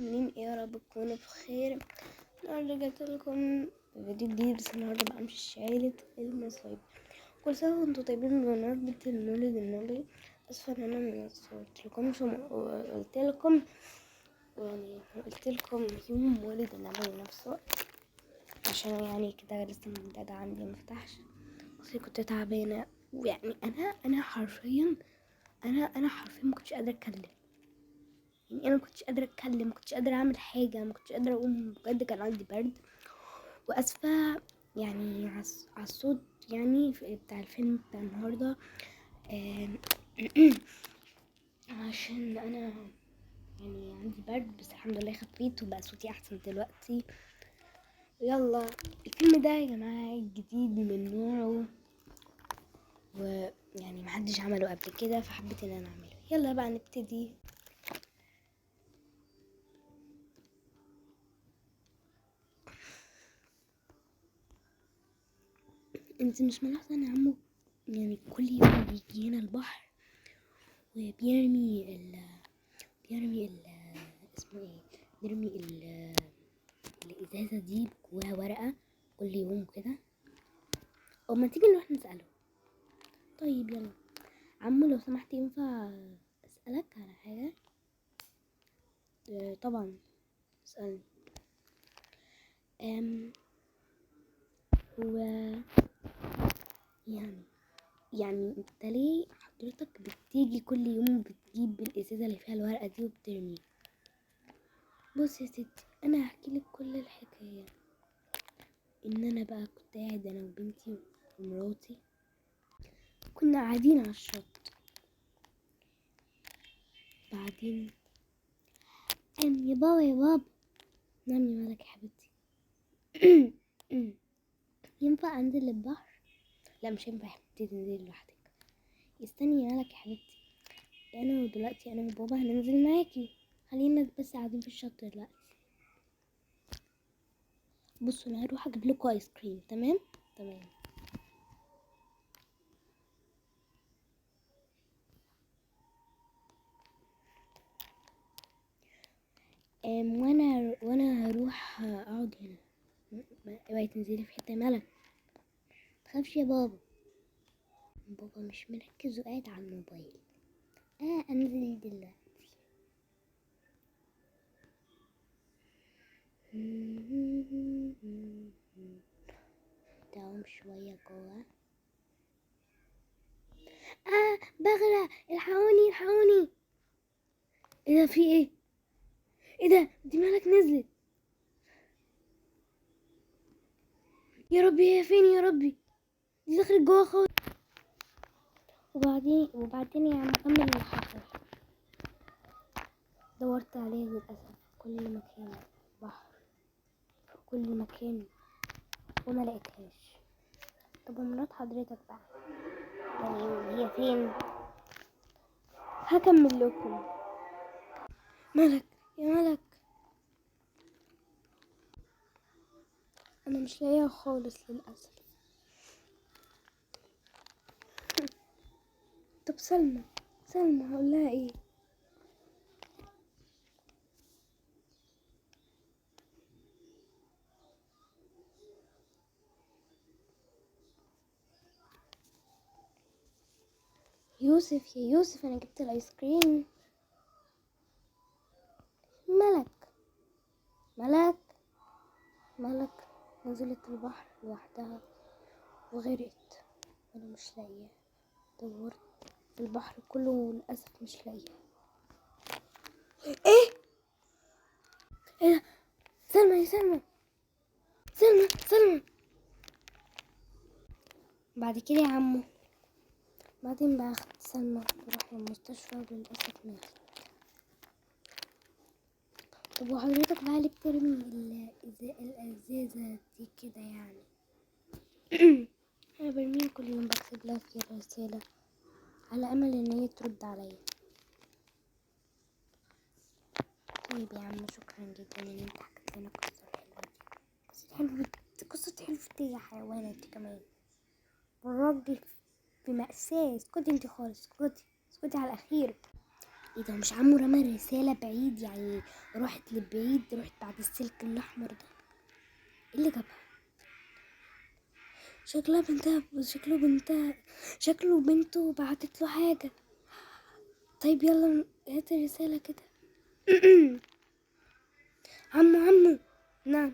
منين ايه يا رب تكونوا بخير. النهارده جبت لكم فيديو جديد، بس النهارده بقى مش شايلة المصايب. كل سنة وانتوا طيبين بمناسبة المولد النبوي. اسفة ان انا ما صورتلكمش وقلت لكم، يعني قلت لكم يوم مولد النبوي نفسه، عشان يعني كده لسه المنتدى عندي مفتحش. بس كنت تعبانة، ويعني انا حرفيا انا حرفيا ما كنتش قادرة اتكلم. يعني انا ما كنتش قادره اتكلم، ما كنتش قادره اعمل حاجه، ما كنتش قادره اقوم، بجد كان عندي برد. واسفه يعني على الصوت يعني بتاع الفيلم بتاع النهارده. آم، عشان انا يعني عندي برد، بس الحمد لله خفيت وبقى صوتي احسن دلوقتي. يلا، الفيلم ده يا جماعه جديد من نوعه، ويعني محدش عمله قبل كده، فحبيت ان انا اعمله. يلا بقى نبتدي. انت مش ملاحظه ان عمو يعني كل يوم بيجي هنا البحر وبيرمي بيرمي اسمه ايه، بيرمي الازازه دي جواها ورقه كل يوم كده؟ او ما تيجي نروح نساله. طيب يلا عمو، لو سمحت ينفع اسالك على حاجه؟ طبعا اسالني. هو يعني انت ليه حضرتك بتيجي كل يوم بتجيب الازازه اللي فيها الورقه دي وبترميها؟ بص يا ستي، انا هحكي لك كل الحكايه. ان انا بقى كنت قاعد انا وبنتي ومراتي، كنا قاعدين على الشط. بعدين يا بابا يا بابا، نعم يا مالك يا حبيبتي؟ ينفع انزل البحر؟ لا مش ينفع يا حبيبتي تنزلي لوحدك. استني يا مالك يا حبيبتي، انا ودلوقتي انا وبابا هننزل معاكي، خلينا بس قاعدين في الشط دلوقتي. بصوا انا هروح اجيب لكم ايس كريم. تمام تمام. وانا هروح اقعد هنا. اوعي تنزلي في حته ملك، تخافش يا بابا. بابا مش مركز وقاعد على الموبايل. انزل دلوقتي. تعوم شويه جوه. بغرق، الحقوني الحقوني. ايه ده؟ في ايه؟ ايه ده؟ دي مالك نزلت. يا ربي هي فين يا ربي؟ دي دخلت جوه خالص. وبعدين يا عم كمل اللي حصل. دورت عليها للاسف في كل مكان، بحر في كل مكان، وما لقيتهاش. طب مرات حضرتك بقى يعني هي فين؟ هكمل لكم. ملك يا ملك، انا مش لاقيها خالص للاسف. طب سلمى هقول لها ايه؟ يوسف يا يوسف، انا جبت الايس كريم. ملك ملك ملك نزلت البحر لوحدها وغرقت، وانا مش لاقيها. دورت في البحر كله وللاسف مش لاقيها. ايه؟ ايه ده؟ سلمى يا سلمى. بعد كده يا عمو، بعدين بقى اخدت سلمى ورحنا المستشفى وللاسف ماتت. طب وحضرتك بقى ليه بترمي الازازه دي كده يعني؟ انا برميها كل يوم، بكتب لها فيها رساله على امل ان هي ترد عليا. طيب يا عم، شكرا جدا ان انت حكيت لنا قصه حلوه دي. قصه حلوه يا حيوانه انت كمان. والراجل في مأساة. اسكتي انت خالص، اسكتي على الاخير. ايه ده؟ مش عمو رمى رسالة بعيد يعني؟ رحت لبعيد، رحت بعد السلك الاحمر ده. ايه اللي جابها؟ شكلها بنتها، شكله بنته بعتت له حاجة. طيب يلا هات الرسالة كده. عمو. نعم.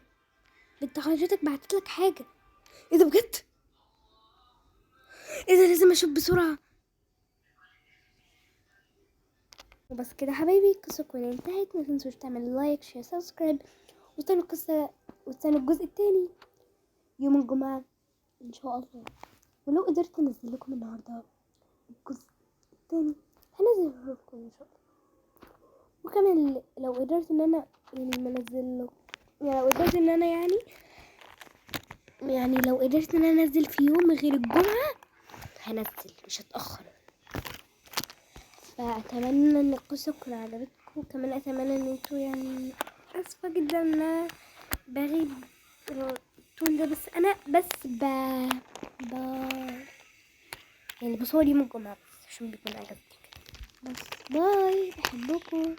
بنت حضرتك بعتت لك حاجة. ايه ده بجد؟ ايه ده؟ لازم اشوف بسرعة. وبس كده حبايبي، القصة تكون انتهت. ما تنسوش تعملوا لايك شير سبسكرايب، واستنوا الجزء التاني يوم الجمعة ان شاء الله. ولو قدرت انزل لكم النهارده الجزء التاني هنزله لكم ان شاء الله. وكمان لو قدرت ان انا يعني منزل، يعني لو قدرت ان انا يعني لو قدرت ان انا انزل في يوم غير الجمعة هنزل، مش هتأخر. فأتمنى ان القصة تكون عجبتكم. كمان أتمنى ان انتوا يعني، اسفة جدا ان انا بغيب طول ده، بس انا ب... يعني بصور يوم الجمعة بس عشان بيكون عجبتك. بس باي، بحبكم.